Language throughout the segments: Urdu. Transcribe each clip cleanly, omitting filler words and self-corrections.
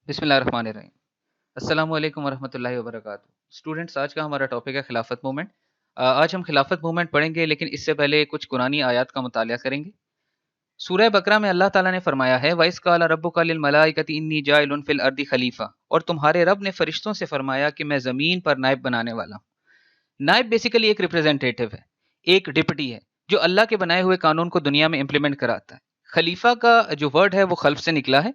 بسم اللہ الرحمن الرحیم۔ السلام علیکم ورحمۃ اللہ وبرکاتہ۔ اسٹوڈنٹس، آج کا ہمارا ٹاپک ہے خلافت موومنٹ۔ آج ہم خلافت موومنٹ پڑھیں گے، لیکن اس سے پہلے کچھ قرآنی آیات کا مطالعہ کریں گے۔ سورہ بقرہ میں اللہ تعالیٰ نے فرمایا ہے وَإِذْ قَالَ رَبُّكَ لِلْمَلَائِكَةِ إِنِّي جَاعِلٌ فِي الْأَرْضِ خلیفہ، اور تمہارے رب نے فرشتوں سے فرمایا کہ میں زمین پر نائب بنانے والا ہوں۔ نائب بیسیکلی ایک ریپرزینٹیٹیو ہے، ایک ڈپٹی ہے جو اللہ کے بنائے ہوئے قانون کو دنیا میں امپلیمنٹ کراتا ہے۔ خلیفہ کا جو ورڈ ہے وہ خلف سے نکلا ہے،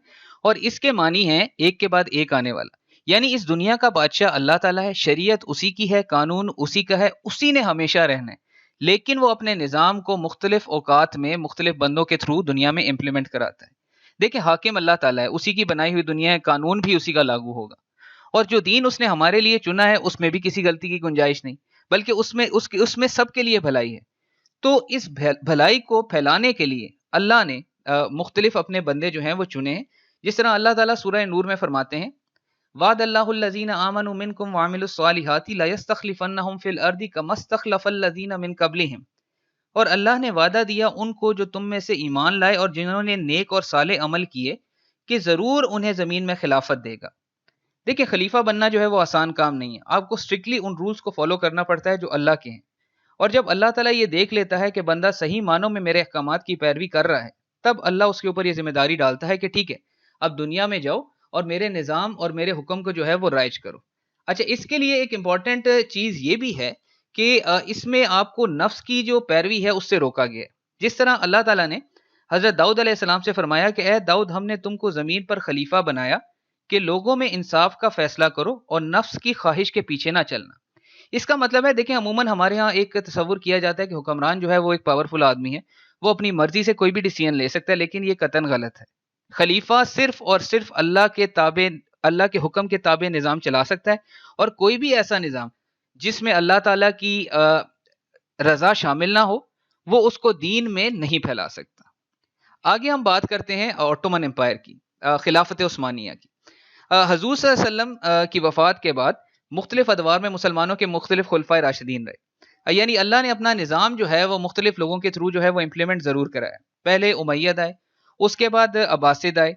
اور اس کے معنی ہے ایک کے بعد ایک آنے والا، یعنی اس دنیا کا بادشاہ اللہ تعالیٰ ہے، شریعت اسی کی ہے، قانون اسی کا ہے، اسی نے ہمیشہ رہنا ہے، لیکن وہ اپنے نظام کو مختلف اوقات میں مختلف بندوں کے تھرو دنیا میں امپلیمنٹ کراتا ہے۔ دیکھیں، حاکم اللہ تعالیٰ ہے، اسی کی بنائی ہوئی دنیا ہے، قانون بھی اسی کا لاگو ہوگا، اور جو دین اس نے ہمارے لیے چنا ہے اس میں بھی کسی غلطی کی گنجائش نہیں، بلکہ اس میں سب کے لیے بھلائی ہے۔ تو اس بھلائی کو پھیلانے کے لیے اللہ نے مختلف اپنے بندے جو ہیں وہ چنے ہیں، جس طرح اللہ تعالیٰ سورہ نور میں فرماتے ہیں وعد اللہ الذین آمنوا منکم وعملوا الصالحات لیستخلفنہم فی الارض کما استخلف الذین من قبلہم، اور اللہ نے وعدہ دیا ان کو جو تم میں سے ایمان لائے اور جنہوں نے نیک اور صالح عمل کیے کہ ضرور انہیں زمین میں خلافت دے گا۔ دیکھیں، خلیفہ بننا جو ہے وہ آسان کام نہیں ہے، آپ کو اسٹرکٹلی ان رولز کو فالو کرنا پڑتا ہے جو اللہ کے ہیں، اور جب اللہ تعالیٰ یہ دیکھ لیتا ہے کہ بندہ صحیح معنوں میں میرے احکامات کی پیروی کر رہا ہے، تب اللہ اس کے اوپر یہ ذمہ داری ڈالتا ہے کہ ٹھیک ہے، اب دنیا میں جاؤ اور میرے نظام اور میرے حکم کو جو ہے وہ رائج کرو۔ اچھا، اس کے لیے ایک امپورٹنٹ چیز یہ بھی ہے کہ اس میں آپ کو نفس کی جو پیروی ہے اس سے روکا گیا ہے۔ جس طرح اللہ تعالیٰ نے حضرت داؤد علیہ السلام سے فرمایا کہ اے داؤد، ہم نے تم کو زمین پر خلیفہ بنایا کہ لوگوں میں انصاف کا فیصلہ کرو اور نفس کی خواہش کے پیچھے نہ چلنا۔ اس کا مطلب ہے، دیکھیں، عموماً ہمارے ہاں ایک تصور کیا جاتا ہے کہ حکمران جو ہے وہ ایک پاورفل آدمی ہے، وہ اپنی مرضی سے کوئی بھی ڈیسیژن لے سکتا ہے، لیکن یہ قطعاً غلط ہے۔ خلیفہ صرف اور صرف اللہ کے حکم کے تابع نظام چلا سکتا ہے، اور کوئی بھی ایسا نظام جس میں اللہ تعالیٰ کی رضا شامل نہ ہو، وہ اس کو دین میں نہیں پھیلا سکتا۔ آگے ہم بات کرتے ہیں آٹومن امپائر کی، خلافت عثمانیہ کی۔ حضور صلی اللہ علیہ وسلم کی وفات کے بعد مختلف ادوار میں مسلمانوں کے مختلف خلفائے راشدین رہے، یعنی اللہ نے اپنا نظام جو ہے وہ مختلف لوگوں کے تھرو جو ہے وہ امپلیمنٹ ضرور کرایا۔ پہلے امید آئے، اس کے بعد عباسد آئے،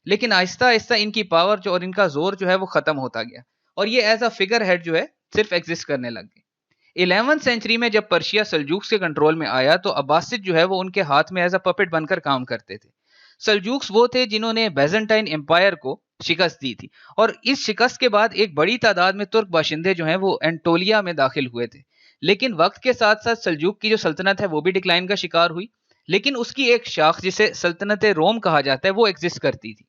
لیکن آہستہ آہستہ ان کی پاور اور ان کا زور جو ہے وہ ختم ہوتا گیا، اور یہ ایز اے فگر ہیڈ جو ہے صرف ایگزسٹ کرنے لگ گئے۔ 11 سینچری میں جب پرشیا سلجوکس کے کنٹرول میں آیا تو عباسد جو ہے وہ ان کے ہاتھ میں ایز اے پپٹ بن کر کام کرتے تھے۔ سلجوکس وہ تھے جنہوں نے بیزنٹائن امپائر کو شکست دی تھی، اور اس شکست کے بعد ایک بڑی تعداد میں ترک باشندے جو ہیں وہ انٹولیا میں داخل ہوئے تھے، لیکن وقت کے ساتھ ساتھ سلجوک کی جو سلطنت ہے وہ بھی ڈکلائن کا شکار ہوئی، لیکن اس کی ایک شاخ جسے سلطنت روم کہا جاتا ہے وہ ایگزسٹ کرتی تھی۔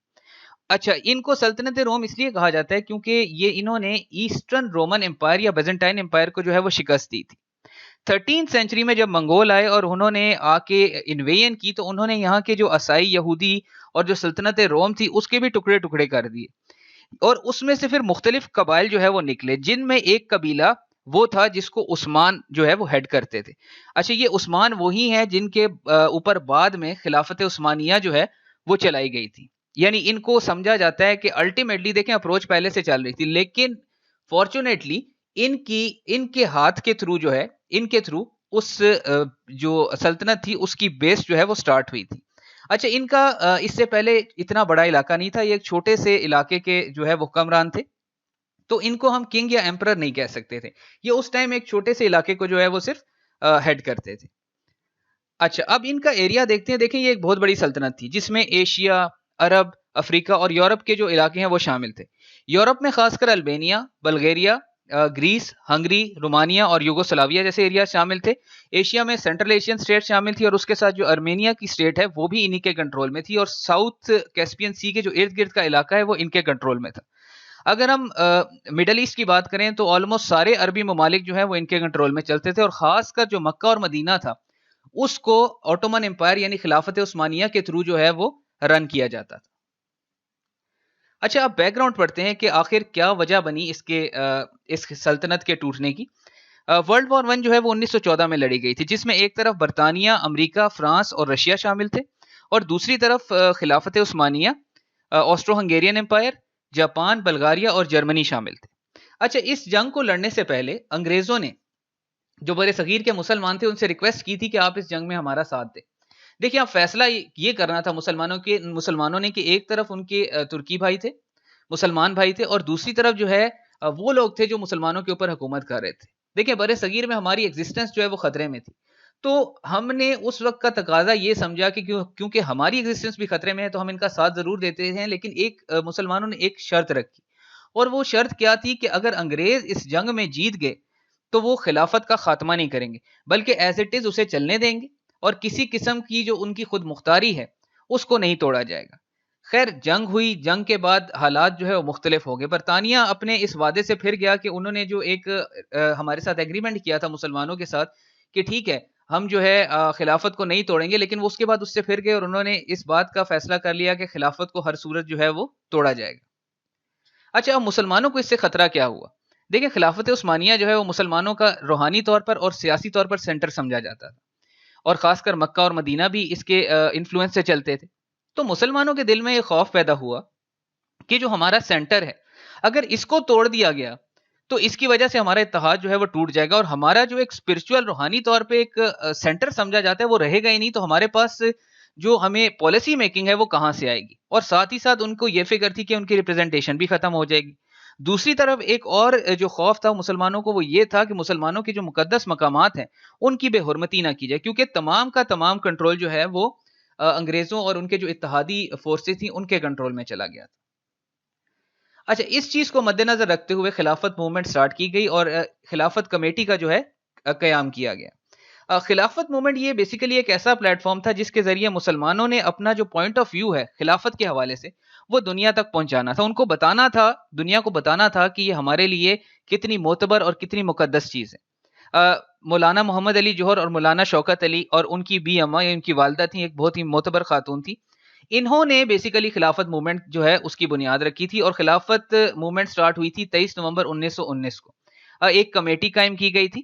اچھا، ان کو سلطنت روم اس لیے کہا جاتا ہے کیونکہ انہوں نے ایسٹرن رومن امپائر یا بیزنٹائن امپائر کو جو ہے وہ شکست دی تھی۔ 13 سینچری میں جب منگول آئے اور انہوں نے آ کے انویژن کی، تو انہوں نے یہاں کے جو عیسائی یہودی اور جو سلطنت روم تھی اس کے بھی ٹکڑے ٹکڑے کر دیے، اور اس میں سے پھر مختلف قبائل جو ہے وہ نکلے، جن میں ایک قبیلہ وہ تھا جس کو عثمان جو ہے وہ ہیڈ کرتے تھے۔ اچھا، یہ عثمان وہی ہیں جن کے اوپر بعد میں خلافت عثمانیہ جو ہے وہ چلائی گئی تھی، یعنی ان کو سمجھا جاتا ہے کہ الٹیمیٹلی، دیکھیں، اپروچ پہلے سے چل رہی تھی، لیکن فارچونیٹلی ان کے ہاتھ کے تھرو جو ہے، ان کے تھرو اس جو سلطنت تھی اس کی بیس جو ہے وہ سٹارٹ ہوئی تھی۔ اچھا، ان کا اس سے پہلے اتنا بڑا علاقہ نہیں تھا، یہ ایک چھوٹے سے علاقے کے جو ہے وہ حکمران تھے، تو ان کو ہم کنگ یا ایمپرر نہیں کہہ سکتے تھے، یہ اس ٹائم ایک چھوٹے سے علاقے کو جو ہے وہ صرف ہیڈ کرتے تھے۔ اچھا، اب ان کا ایریا دیکھتے ہیں۔ دیکھیں، یہ ایک بہت بڑی سلطنت تھی جس میں ایشیا، عرب، افریقہ اور یورپ کے جو علاقے ہیں وہ شامل تھے۔ یورپ میں خاص کر البینیا، بلغیریا، گریس، ہنگری، رومانیا اور یوگوسلاویا جیسے ایریا شامل تھے۔ ایشیا میں سینٹرل ایشین اسٹیٹ شامل تھی، اور اس کے ساتھ جو ارمینیا کی اسٹیٹ ہے وہ بھی انہی کے کنٹرول میں تھی، اور ساؤتھ کیسپین سی کے جو ارد گرد کا علاقہ ہے وہ ان کے کنٹرول میں تھا۔ اگر ہم مڈل ایسٹ کی بات کریں تو آلموسٹ سارے عربی ممالک جو ہیں وہ ان کے کنٹرول میں چلتے تھے، اور خاص کر جو مکہ اور مدینہ تھا اس کو آٹومن امپائر یعنی خلافت عثمانیہ کے تھرو جو ہے وہ رن کیا جاتا تھا۔ اچھا، اب بیک گراؤنڈ پڑھتے ہیں کہ آخر کیا وجہ بنی اس سلطنت کے ٹوٹنے کی۔ ورلڈ وار ون جو ہے وہ 1914 میں لڑی گئی تھی، جس میں ایک طرف برطانیہ، امریکہ، فرانس اور رشیا شامل تھے، اور دوسری طرف خلافت عثمانیہ، آسٹرو ہنگیرین امپائر، جاپان، بلغاریہ اور جرمنی شامل تھے۔ اچھا، اس جنگ کو لڑنے سے پہلے انگریزوں نے جو بر صغیر کے مسلمان تھے ان سے ریکویسٹ کی تھی کہ آپ اس جنگ میں ہمارا ساتھ دیں۔ دیکھیں، اب فیصلہ یہ کرنا تھا مسلمانوں نے کہ ایک طرف ان کے ترکی بھائی تھے، مسلمان بھائی تھے، اور دوسری طرف جو ہے وہ لوگ تھے جو مسلمانوں کے اوپر حکومت کر رہے تھے. دیکھیں بر صغیر میں ہماری ایگزسٹنس جو ہے وہ خطرے میں تھی، تو ہم نے اس وقت کا تقاضا یہ سمجھا کہ کیونکہ ہماری ایگزسٹنس بھی خطرے میں ہے تو ہم ان کا ساتھ ضرور دیتے ہیں، لیکن ایک مسلمانوں نے ایک شرط رکھی، اور وہ شرط کیا تھی کہ اگر انگریز اس جنگ میں جیت گئے تو وہ خلافت کا خاتمہ نہیں کریں گے، بلکہ ایز اٹ از اسے چلنے دیں گے، اور کسی قسم کی جو ان کی خود مختاری ہے اس کو نہیں توڑا جائے گا. خیر جنگ ہوئی، جنگ کے بعد حالات جو ہے وہ مختلف ہو گئے. برطانیہ اپنے اس وعدے سے پھر گیا کہ انہوں نے جو ایک ہمارے ساتھ ایگریمنٹ کیا تھا مسلمانوں کے ساتھ کہ ٹھیک ہے ہم جو ہے خلافت کو نہیں توڑیں گے، لیکن وہ اس کے بعد اس سے پھر گئے اور انہوں نے اس بات کا فیصلہ کر لیا کہ خلافت کو ہر صورت جو ہے وہ توڑا جائے گا. اچھا اب مسلمانوں کو اس سے خطرہ کیا ہوا؟ دیکھیں خلافت عثمانیہ جو ہے وہ مسلمانوں کا روحانی طور پر اور سیاسی طور پر سینٹر سمجھا جاتا تھا، اور خاص کر مکہ اور مدینہ بھی اس کے انفلوئنس سے چلتے تھے. تو مسلمانوں کے دل میں یہ خوف پیدا ہوا کہ جو ہمارا سینٹر ہے اگر اس کو توڑ دیا گیا تو اس کی وجہ سے ہمارا اتحاد جو ہے وہ ٹوٹ جائے گا، اور ہمارا جو ایک اسپرچل روحانی طور پہ ایک سینٹر سمجھا جاتا ہے وہ رہے گا ہی نہیں. تو ہمارے پاس جو ہمیں پالیسی میکنگ ہے وہ کہاں سے آئے گی، اور ساتھ ہی ساتھ ان کو یہ فکر تھی کہ ان کی ریپرزنٹیشن بھی ختم ہو جائے گی. دوسری طرف ایک اور جو خوف تھا مسلمانوں کو وہ یہ تھا کہ مسلمانوں کے جو مقدس مقامات ہیں ان کی بے حرمتی نہ کی جائے، کیونکہ تمام کا تمام کنٹرول جو ہے وہ انگریزوں اور ان کے جو اتحادی فورسز تھیں ان کے کنٹرول میں چلا گیا تھا. اچھا اس چیز کو مد نظر رکھتے ہوئے خلافت موومنٹ سٹارٹ کی گئی، اور خلافت کمیٹی کا جو ہے قیام کیا گیا. خلافت موومنٹ یہ بیسیکلی ایک ایسا پلیٹ فارم تھا جس کے ذریعے مسلمانوں نے اپنا جو پوائنٹ آف ویو ہے خلافت کے حوالے سے وہ دنیا تک پہنچانا تھا. ان کو بتانا تھا، دنیا کو بتانا تھا کہ یہ ہمارے لیے کتنی معتبر اور کتنی مقدس چیز ہے. مولانا محمد علی جوہر اور مولانا شوکت علی اور ان کی بی اما ان کی والدہ تھیں، ایک بہت ہی معتبر خاتون تھی. انہوں نے بیسیکلی خلافت موومنٹ جو ہے اس کی بنیاد رکھی تھی، اور خلافت موومنٹ سٹارٹ ہوئی تھی 23 نومبر 1919 کو. ایک کمیٹی قائم کی گئی تھی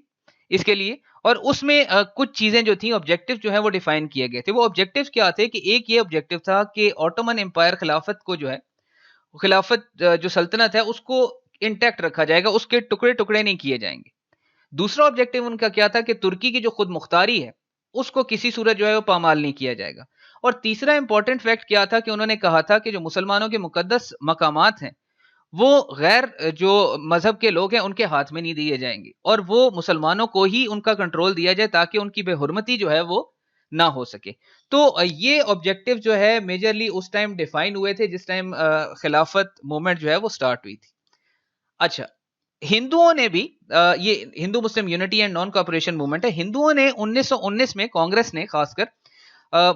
اس کے لیے، اور اس میں کچھ چیزیں جو تھیں آبجیکٹو جو ہے وہ ڈیفائن کیے گئے تھے. وہ آبجیکٹو کیا تھے کہ ایک یہ آبجیکٹو تھا کہ آٹومن امپائر خلافت کو جو ہے خلافت جو سلطنت ہے اس کو انٹیکٹ رکھا جائے گا، اس کے ٹکڑے ٹکڑے نہیں کیے جائیں گے. دوسرا آبجیکٹو ان کا کیا تھا کہ ترکی کی جو خود مختاری ہے اس کو کسی صورت جو ہے وہ پامال نہیں کیا جائے گا. اور تیسرا امپورٹنٹ فیکٹ کیا تھا کہ انہوں نے کہا تھا کہ جو مسلمانوں کے مقدس مقامات ہیں وہ غیر جو مذہب کے لوگ ہیں ان کے ہاتھ میں نہیں دیے جائیں گے، اور وہ مسلمانوں کو ہی ان کا کنٹرول دیا جائے تاکہ ان کی بے حرمتی جو ہے وہ نہ ہو سکے. تو یہ آبجیکٹو جو ہے میجرلی اس ٹائم ڈیفائن ہوئے تھے جس ٹائم خلافت موومنٹ جو ہے وہ سٹارٹ ہوئی تھی. اچھا ہندوؤں نے بھی یہ Hindu Muslim unity and non cooperation movement ہے، ہندوؤں نے 1919 میں کانگریس نے خاص کر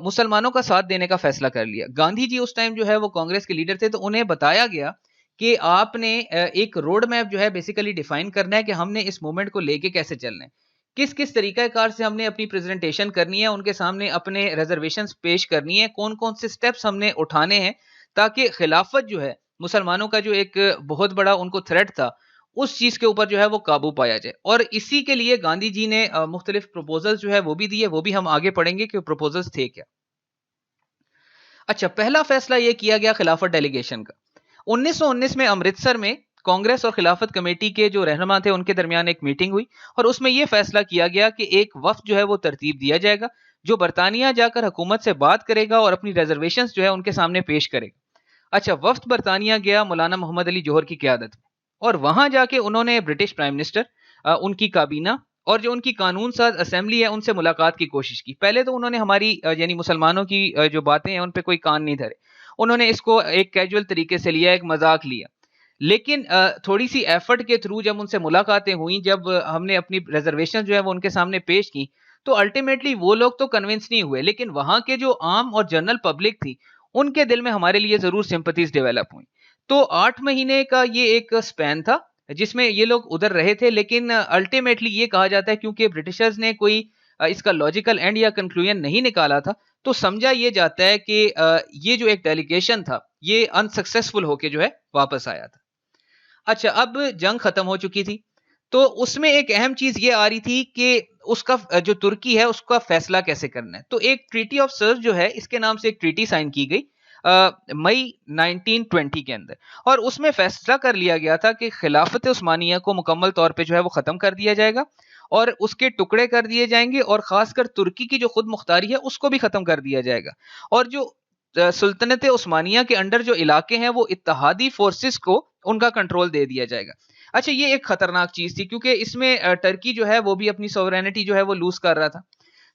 مسلمانوں کا ساتھ دینے کا فیصلہ کر لیا. گاندھی جی اس ٹائم جو ہے وہ کانگریس کے لیڈر تھے، تو انہیں بتایا گیا کہ آپ نے ایک روڈ میپ جو ہے بیسیکلی ڈیفائن کرنا ہے کہ ہم نے اس موومنٹ کو لے کے کیسے چلنا ہے، کس کس طریقہ کار سے ہم نے اپنی پریزنٹیشن کرنی ہے، ان کے سامنے اپنے ریزرویشنز پیش کرنی ہے، کون کون سے سٹیپس ہم نے اٹھانے ہیں تاکہ خلافت جو ہے مسلمانوں کا جو ایک بہت بڑا ان کو تھریٹ تھا اس چیز کے اوپر جو ہے وہ قابو پایا جائے. اور اسی کے لیے گاندھی جی نے مختلف پروپوزلز جو ہے وہ بھی دیے، وہ بھی ہم آگے پڑھیں گے کہ پروپوزلز تھے کیا. اچھا پہلا فیصلہ یہ کیا گیا خلافت ڈیلیگیشن کا. 1919 میں امرتسر میں کانگریس اور خلافت کمیٹی کے جو رہنما تھے ان کے درمیان ایک میٹنگ ہوئی، اور اس میں یہ فیصلہ کیا گیا کہ ایک وفد جو ہے وہ ترتیب دیا جائے گا جو برطانیہ جا کر حکومت سے بات کرے گا اور اپنی ریزرویشنز جو ہے ان کے سامنے پیش کرے گا. اچھا وفد برطانیہ گیا مولانا محمد علی جوہر کی قیادت میں، اور وہاں جا کے انہوں نے برٹش پرائم منسٹر، ان کی کابینہ اور جو ان کی قانون ساز اسمبلی ہے ان سے ملاقات کی کوشش کی. پہلے تو انہوں نے ہماری یعنی مسلمانوں کی جو باتیں ہیں ان پہ کوئی کان نہیں دھرے، انہوں نے اس کو ایک کیجول طریقے سے لیا، ایک مذاق لیا. لیکن تھوڑی سی ایفرٹ کے تھرو جب ان سے ملاقاتیں ہوئیں، جب ہم نے اپنی ریزرویشن جو ہے وہ ان کے سامنے پیش کی، تو الٹیمیٹلی وہ لوگ تو کنونس نہیں ہوئے، لیکن وہاں کے جو عام اور جنرل پبلک تھی ان کے دل میں ہمارے لیے ضرور سمپتیز ڈیولپ ہوئیں. تو 8 مہینے کا یہ ایک سپین تھا جس میں یہ لوگ ادھر رہے تھے، لیکن الٹیمیٹلی یہ کہا جاتا ہے کیونکہ برٹشرز نے کوئی اس کا لاجیکل اینڈ یا کنکلوژن نہیں نکالا تھا، تو سمجھا یہ جاتا ہے کہ یہ جو ایک ڈیلیگیشن تھا یہ انسکسیسفل ہو کے جو ہے واپس آیا تھا. اچھا اب جنگ ختم ہو چکی تھی، تو اس میں ایک اہم چیز یہ آ رہی تھی کہ اس کا جو ترکی ہے اس کا فیصلہ کیسے کرنا ہے. تو ایک ٹریٹی آف سرز جو ہے اس کے نام سے ایک ٹریٹی سائن کی گئی مئی 1920 کے اندر، اور اس میں فیصلہ کر لیا گیا تھا کہ خلافت عثمانیہ کو مکمل طور پہ جو ہے وہ ختم کر دیا جائے گا اور اس کے ٹکڑے کر دیے جائیں گے، اور خاص کر ترکی کی جو خود مختاری ہے اس کو بھی ختم کر دیا جائے گا. اور جو سلطنت عثمانیہ کے انڈر جو علاقے ہیں وہ اتحادی فورسز کو ان کا کنٹرول دے دیا جائے گا. اچھا یہ ایک خطرناک چیز تھی کیونکہ اس میں ٹرکی جو ہے وہ بھی اپنی سوورینٹی جو ہے وہ لوز کر رہا تھا.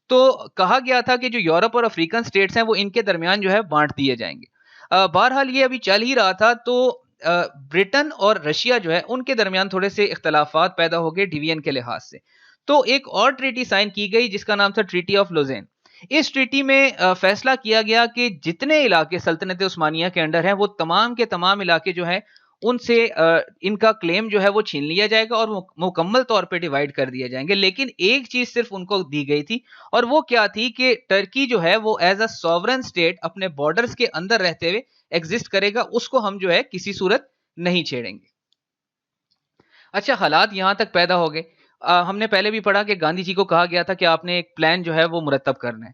تو کہا گیا تھا کہ جو یورپ اور افریقن سٹیٹس ہیں وہ ان کے درمیان جو ہے بانٹ دیے جائیں گے. بہرحال یہ ابھی چل ہی رہا تھا تو برٹن اور رشیا جو ہے ان کے درمیان تھوڑے سے اختلافات پیدا ہو گئے ڈیوین کے لحاظ سے. تو ایک اور ٹریٹی سائن کی گئی جس کا نام تھا ٹریٹی آف لوزین. اس ٹریٹی میں فیصلہ کیا گیا کہ جتنے علاقے سلطنت عثمانیہ کے انڈر ہیں وہ تمام کے تمام علاقے جو ہیں ان سے ان کا کلیم جو ہے وہ چھین لیا جائے گا اور مکمل طور پہ ڈیوائیڈ کر دیے جائیں گے. لیکن ایک چیز صرف ان کو دی گئی تھی اور وہ کیا تھی کہ ٹرکی جو ہے وہ ایز اے سوورن اسٹیٹ اپنے بارڈرز کے اندر رہتے ہوئے ایگزسٹ کرے گا, اس کو ہم جو ہے کسی صورت نہیں چھیڑیں گے. اچھا حالات یہاں تک پیدا ہو گئے. ہم نے پہلے بھی پڑھا کہ گاندھی جی کو کہا گیا تھا کہ آپ نے ایک پلان جو ہے وہ مرتب کرنا ہے.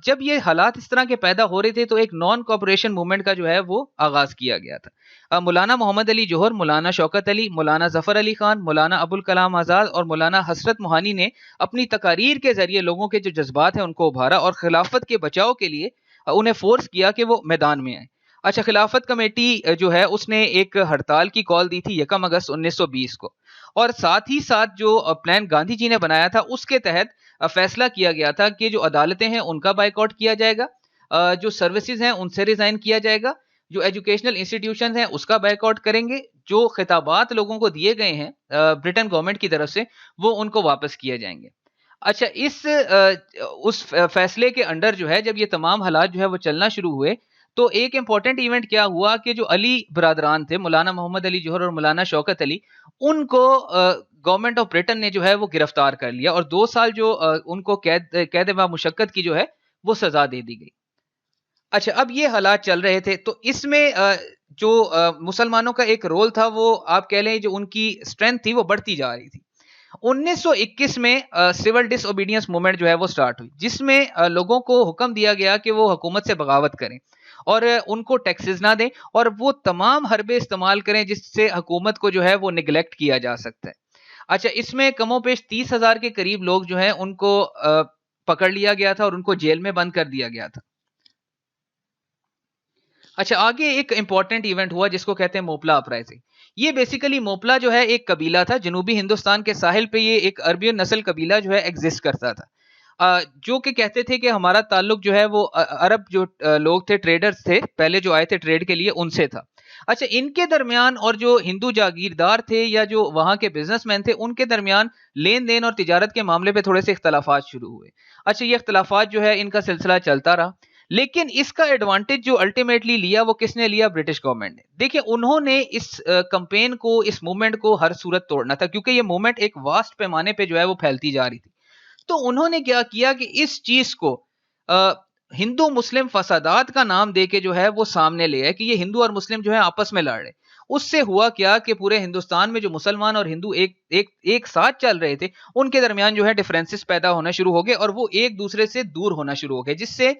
جب یہ حالات اس طرح کے پیدا ہو رہے تھے تو ایک نان کوآپریشن موومنٹ کا جو ہے وہ آغاز کیا گیا تھا. مولانا محمد علی جوہر, مولانا شوکت علی, مولانا ظفر علی خان, مولانا ابوالکلام آزاد اور مولانا حسرت موہانی نے اپنی تقاریر کے ذریعے لوگوں کے جو جذبات ہیں ان کو ابھارا اور خلافت کے بچاؤ کے لیے انہیں فورس کیا کہ وہ میدان میں آئیں. اچھا خلافت کمیٹی جو ہے اس نے ایک ہڑتال کی کال دی تھی 1 اگست 1920 کو, اور ساتھ ہی ساتھ جو پلان گاندھی جی نے بنایا تھا اس کے تحت فیصلہ کیا گیا تھا کہ جو عدالتیں ہیں ان کا بائیکاٹ کیا جائے گا, جو سروسز ہیں ان سے ریزائن کیا جائے گا, جو ایجوکیشنل انسٹیٹیوشنز ہیں اس کا بائیکاٹ کریں گے, جو خطابات لوگوں کو دیے گئے ہیں برٹن گورنمنٹ کی طرف سے وہ ان کو واپس کیے جائیں گے. اچھا اس فیصلے کے انڈر جو ہے جب یہ تمام حالات جو ہے وہ چلنا شروع ہوئے تو ایک امپورٹنٹ ایونٹ کیا ہوا کہ جو علی برادران تھے, مولانا محمد علی جوہر اور مولانا شوکت علی, ان کو گورنمنٹ آف برٹن نے جو ہے وہ گرفتار کر لیا اور 2 سال جو ان کو قید و مشقت کی جو ہے وہ سزا دے دی گئی. اچھا اب یہ حالات چل رہے تھے تو اس میں جو مسلمانوں کا ایک رول تھا وہ آپ کہہ لیں جو ان کی اسٹرینتھ تھی وہ بڑھتی جا رہی تھی. 1921 میں سول ڈس اوبیڈینس موومنٹ جو ہے وہ سٹارٹ ہوئی جس میں لوگوں کو حکم دیا گیا کہ وہ حکومت سے بغاوت کریں اور ان کو ٹیکسز نہ دیں اور وہ تمام حربے استعمال کریں جس سے حکومت کو جو ہے وہ نیگلیکٹ کیا جا سکتا ہے. اچھا اس میں کم و بیش 30,000 کے قریب لوگ جو ہیں ان کو پکڑ لیا گیا تھا اور ان کو جیل میں بند کر دیا گیا تھا. اچھا آگے ایک امپورٹنٹ ایونٹ ہوا جس کو کہتے ہیں موپلا اپرائزنگ. یہ بیسیکلی موپلا جو ہے ایک قبیلہ تھا جنوبی ہندوستان کے ساحل پہ, یہ ایک عربین نسل قبیلہ جو ہے ایگزسٹ کرتا تھا جو کہ کہتے تھے کہ ہمارا تعلق جو ہے وہ عرب جو لوگ تھے, ٹریڈرز تھے پہلے جو آئے تھے ٹریڈ کے لیے, ان سے تھا. اچھا ان کے درمیان اور جو ہندو جاگیردار تھے یا جو وہاں کے بزنس مین تھے ان کے درمیان لین دین اور تجارت کے معاملے پہ تھوڑے سے اختلافات شروع ہوئے. اچھا یہ اختلافات جو ہے ان کا سلسلہ چلتا رہا, لیکن اس کا ایڈوانٹیج جو الٹیمیٹلی لیا وہ کس نے لیا؟ برٹش گورنمنٹ نے. دیکھیں انہوں نے اس کمپین کو, اس موومنٹ کو ہر صورت توڑنا تھا کیونکہ یہ موومنٹ ایک واسٹ پیمانے پہ جو ہے وہ پھیلتی جا رہی تھی. تو انہوں نے کیا کیا کہ اس چیز کو ہندو مسلم فسادات کا نام دے کے جو ہے وہ سامنے لے آئے کہ یہ ہندو اور مسلم جو ہے آپس میں لڑ رہے. اس سے ہوا کیا کہ پورے ہندوستان میں جو مسلمان اور ہندو ایک ساتھ چل رہے تھے ان کے درمیان جو ہے ڈفرینسز پیدا ہونا شروع ہو گئے اور وہ ایک دوسرے سے دور ہونا شروع ہو گئے, جس سے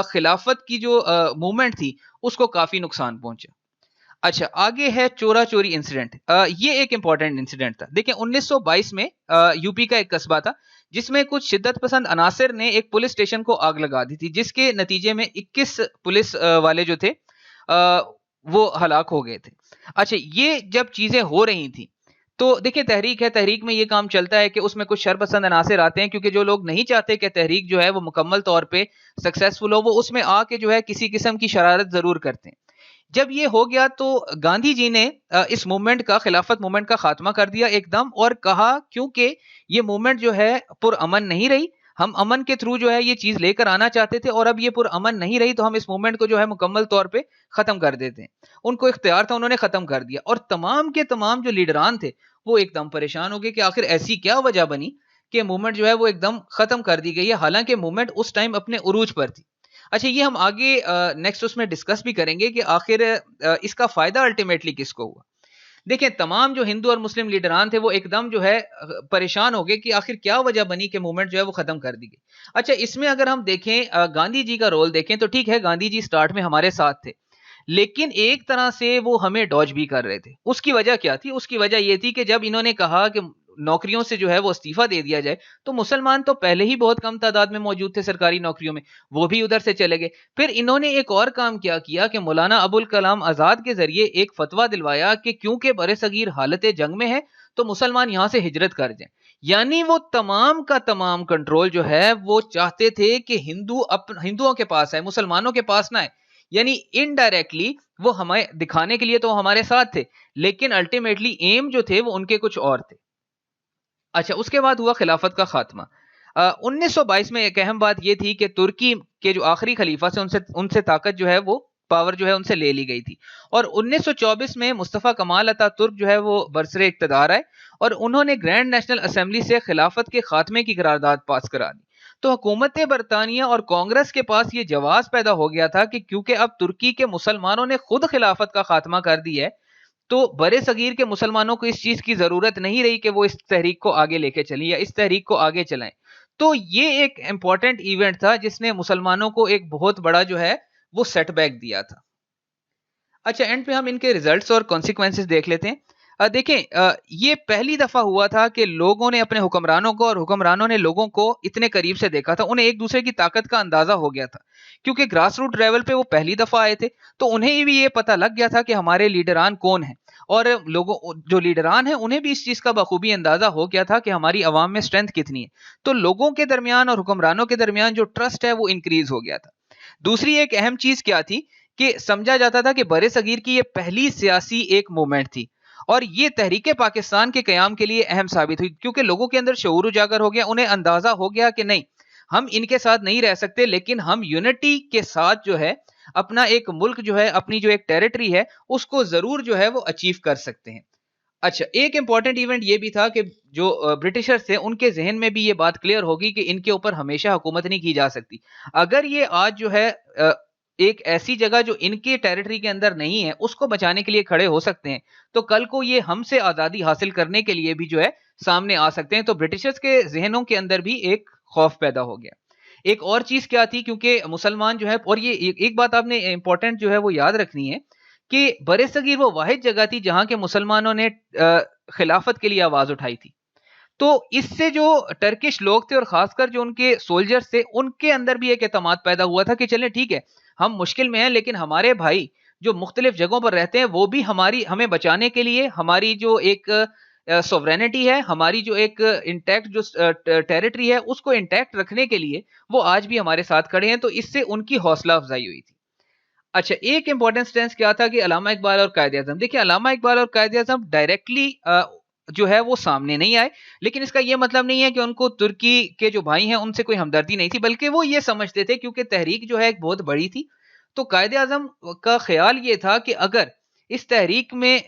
خلافت کی جو موومنٹ تھی اس کو کافی نقصان پہنچا. اچھا آگے ہے چورا چوری انسیڈنٹ. یہ ایک امپورٹنٹ انسیڈنٹ تھا. دیکھیں 1922 میں یو پی کا ایک قصبہ تھا جس میں کچھ شدت پسند عناصر نے ایک پولیس اسٹیشن کو آگ لگا دی تھی جس کے نتیجے میں 21 پولیس والے جو تھے وہ ہلاک ہو گئے تھے. اچھا یہ جب چیزیں ہو رہی تھیں تو دیکھیں تحریک ہے, تحریک میں یہ کام چلتا ہے کہ اس میں کچھ شرپسند عناصر آتے ہیں کیونکہ جو لوگ نہیں چاہتے کہ تحریک جو ہے وہ مکمل طور پہ سکسیسفل ہو وہ اس میں آ کے جو ہے کسی قسم کی شرارت ضرور کرتے ہیں. جب یہ ہو گیا تو گاندھی جی نے اس موومنٹ کا, خلافت موومنٹ کا خاتمہ کر دیا ایک دم اور کہا کیونکہ یہ موومنٹ جو ہے پر امن نہیں رہی, ہم امن کے تھرو جو ہے یہ چیز لے کر آنا چاہتے تھے اور اب یہ پر امن نہیں رہی تو ہم اس موومنٹ کو جو ہے مکمل طور پہ ختم کر دیتے ہیں. ان کو اختیار تھا, انہوں نے ختم کر دیا اور تمام کے تمام جو لیڈران تھے وہ ایک دم پریشان ہو گئے کہ آخر ایسی کیا وجہ بنی کہ موومنٹ جو ہے وہ ایک دم ختم کر دی گئی ہے, حالانکہ موومنٹ اس ٹائم اپنے عروج پر تھی. اچھا یہ ہم آگے نیکسٹ اس میں ڈسکس بھی کریں گے کہ آخر اس کا فائدہ الٹیمیٹلی کس کو ہوا. دیکھیں تمام جو ہندو اور مسلم لیڈران تھے وہ ایک دم جو ہے پریشان ہو گئے کہ آخر کیا وجہ بنی کہ موومنٹ جو ہے وہ ختم کر دی گئی. اچھا اس میں اگر ہم دیکھیں گاندھی جی کا رول دیکھیں تو ٹھیک ہے گاندھی جی سٹارٹ میں ہمارے ساتھ تھے لیکن ایک طرح سے وہ ہمیں ڈاج بھی کر رہے تھے. اس کی وجہ کیا تھی؟ اس کی وجہ یہ تھی کہ جب انہوں نے کہا کہ نوکریوں سے جو ہے وہ استعفیٰ دے دیا جائے تو مسلمان تو پہلے ہی بہت کم تعداد میں موجود تھے سرکاری نوکریوں میں, وہ بھی ادھر سے چلے گئے. پھر انہوں نے ایک اور کام کیا کہ مولانا ابوالکلام آزاد کے ذریعے ایک فتویٰ دلوایا کہ کیونکہ برصغیر حالت جنگ میں ہے تو مسلمان یہاں سے ہجرت کر جائیں. یعنی وہ تمام کا تمام کنٹرول جو ہے وہ چاہتے تھے کہ ہندوؤں کے پاس ہے, مسلمانوں کے پاس نہ ہے. یعنی انڈائریکٹلی وہ ہمیں دکھانے کے لیے تو ہمارے ساتھ تھے, لیکن الٹیمیٹلی ایم جو تھے وہ ان کے کچھ اور تھے. اچھا, اس کے بعد ہوا خلافت کا خاتمہ. 1922 میں ایک اہم بات یہ تھی کہ ترکی کے جو آخری خلیفہ سے ان سے طاقت جو ہے وہ پاور جو ہے ان سے لے لی گئی تھی, اور 1924 میں مصطفیٰ کمال اتا ترک جو ہے وہ برسر اقتدار آئے اور انہوں نے گرینڈ نیشنل اسمبلی سے خلافت کے خاتمے کی قرارداد پاس کرا دی. تو حکومت برطانیہ اور کانگریس کے پاس یہ جواز پیدا ہو گیا تھا کہ کیونکہ اب ترکی کے مسلمانوں نے خود خلافت کا خاتمہ کر دی ہے تو برے صغیر کے مسلمانوں کو اس چیز کی ضرورت نہیں رہی کہ وہ اس تحریک کو آگے لے کے چلیں یا اس تحریک کو آگے چلائیں. تو یہ ایک امپورٹنٹ ایونٹ تھا جس نے مسلمانوں کو ایک بہت بڑا جو ہے وہ سیٹ بیک دیا تھا. اچھا, اینڈ پہ ہم ان کے ریزلٹس اور کانسیکوینسز دیکھ لیتے ہیں. دیکھیں, یہ پہلی دفعہ ہوا تھا کہ لوگوں نے اپنے حکمرانوں کو اور حکمرانوں نے لوگوں کو اتنے قریب سے دیکھا تھا, انہیں ایک دوسرے کی طاقت کا اندازہ ہو گیا تھا کیونکہ گراس روٹ لیول پہ وہ پہلی دفعہ آئے تھے تو انہیں بھی یہ پتہ لگ گیا تھا کہ ہمارے لیڈران کون ہیں, اور لوگوں جو لیڈران ہیں انہیں بھی اس چیز کا بخوبی اندازہ ہو گیا تھا کہ ہماری عوام میں اسٹرینتھ کتنی ہے. تو لوگوں کے درمیان اور حکمرانوں کے درمیان جو ٹرسٹ ہے وہ انکریز ہو گیا تھا. دوسری ایک اہم چیز کیا تھی کہ سمجھا جاتا تھا کہ برے صغیر کی یہ پہلی سیاسی ایک موومنٹ تھی اور یہ تحریک پاکستان کے قیام کے لیے اہم ثابت ہوئی کیونکہ لوگوں کے اندر شعور اجاگر ہو گیا, انہیں اندازہ ہو گیا کہ نہیں, ہم ان کے ساتھ نہیں رہ سکتے لیکن ہم یونٹی کے ساتھ جو ہے اپنا ایک ملک جو ہے, اپنی جو ایک ٹیریٹری ہے اس کو ضرور جو ہے وہ اچیو کر سکتے ہیں. اچھا, ایک امپورٹنٹ ایونٹ یہ بھی تھا کہ جو برٹشرز تھے ان کے ذہن میں بھی یہ بات کلیئر ہوگی کہ ان کے اوپر ہمیشہ حکومت نہیں کی جا سکتی. اگر یہ آج جو ہے ایک ایسی جگہ جو ان کے ٹیریٹری کے اندر نہیں ہے اس کو بچانے کے لیے کھڑے ہو سکتے ہیں تو کل کو یہ ہم سے آزادی حاصل کرنے کے لیے بھی جو ہے سامنے آ سکتے ہیں. تو برٹشرز کے ذہنوں کے اندر بھی ایک خوف پیدا ہو گیا. ایک اور چیز کیا تھی, کیونکہ مسلمان جو ہے, اور یہ ایک بات آپ نے امپورٹنٹ جو ہے وہ یاد رکھنی ہے کہ برے صغیر وہ واحد جگہ تھی جہاں کے مسلمانوں نے خلافت کے لیے آواز اٹھائی تھی. تو اس سے جو ٹرکش لوگ تھے اور خاص کر جو ان کے سولجرز تھے ان کے اندر بھی ایک اعتماد پیدا ہوا تھا کہ چلیں ٹھیک ہے ہم مشکل میں ہیں لیکن ہمارے بھائی جو مختلف جگہوں پر رہتے ہیں وہ بھی ہمیں بچانے کے لیے, ہماری جو ایک سوورینٹی ہے, ہماری جو ایک انٹیکٹ جو ٹیریٹری ہے اس کو انٹیکٹ رکھنے کے لیے وہ آج بھی ہمارے ساتھ کھڑے ہیں. تو اس سے ان کی حوصلہ افزائی ہوئی تھی. اچھا, ایک امپورٹنٹ سٹینس کیا تھا کہ علامہ اقبال اور قائد اعظم, دیکھیں علامہ اقبال اور قائد اعظم ڈائریکٹلی جو ہے وہ سامنے نہیں آئے, لیکن اس کا یہ مطلب نہیں ہے کہ ان کو ترکی کے جو بھائی ہیں ان سے کوئی ہمدردی نہیں تھی, بلکہ وہ یہ سمجھتے تھے کیونکہ تحریک جو ہے ایک بہت بڑی تھی تو قائد اعظم کا خیال یہ تھا کہ اگر اس تحریک میں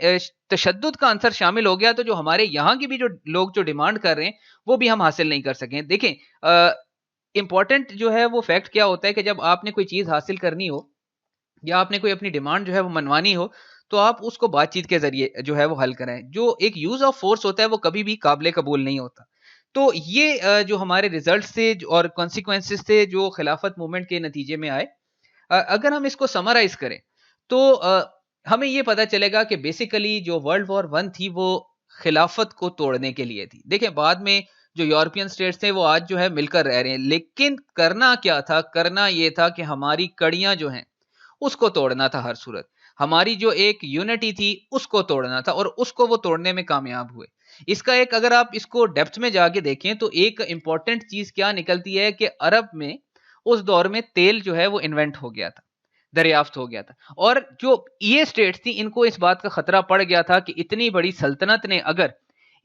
تشدد کا عنصر شامل ہو گیا تو جو ہمارے یہاں کی بھی جو لوگ جو ڈیمانڈ کر رہے ہیں وہ بھی ہم حاصل نہیں کر سکیں. دیکھیں امپورٹنٹ جو ہے وہ فیکٹ کیا ہوتا ہے کہ جب آپ نے کوئی چیز حاصل کرنی ہو یا آپ نے کوئی اپنی ڈیمانڈ جو ہے وہ منوانی ہو تو آپ اس کو بات چیت کے ذریعے جو ہے وہ حل کریں. جو ایک یوز آف فورس ہوتا ہے وہ کبھی بھی قابل قبول نہیں ہوتا. تو یہ جو ہمارے ریزلٹس تھے اور کانسیکوینسز تھے جو خلافت موومنٹ کے نتیجے میں آئے, اگر ہم اس کو سمرائز کریں تو ہمیں یہ پتہ چلے گا کہ بیسیکلی جو ورلڈ وار 1 تھی وہ خلافت کو توڑنے کے لیے تھی. دیکھیں بعد میں جو یورپین سٹیٹس تھے وہ آج جو ہے مل کر رہ رہے ہیں, لیکن کرنا کیا تھا, کرنا یہ تھا کہ ہماری کڑیاں جو ہیں اس کو توڑنا تھا. ہر صورت ہماری جو ایک یونٹی تھی اس کو توڑنا تھا اور اس کو وہ توڑنے میں کامیاب ہوئے. اس کا ایک اگر آپ اس کو ڈیپتھ میں جا کے دیکھیں تو ایک امپورٹنٹ چیز کیا نکلتی ہے کہ عرب میں اس دور میں تیل جو ہے وہ انوینٹ ہو گیا تھا, دریافت ہو گیا تھا, اور جو یہ اسٹیٹس تھی ان کو اس بات کا خطرہ پڑ گیا تھا کہ اتنی بڑی سلطنت نے اگر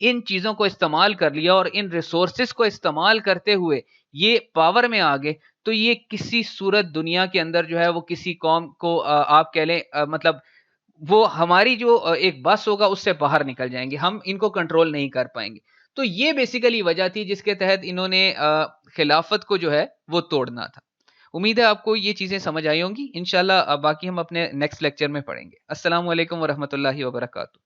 ان چیزوں کو استعمال کر لیا اور ان ریسورسز کو استعمال کرتے ہوئے یہ پاور میں آ گئے تو یہ کسی صورت دنیا کے اندر جو ہے وہ کسی قوم کو آپ کہہ لیں مطلب وہ ہماری جو ایک بس ہوگا اس سے باہر نکل جائیں گے, ہم ان کو کنٹرول نہیں کر پائیں گے. تو یہ بیسیکلی وجہ تھی جس کے تحت انہوں نے خلافت کو جو ہے وہ توڑنا تھا. امید ہے آپ کو یہ چیزیں سمجھ آئی ہوں گی. انشاءاللہ باقی ہم اپنے نیکسٹ لیکچر میں پڑھیں گے. السلام علیکم ورحمۃ اللہ وبرکاتہ.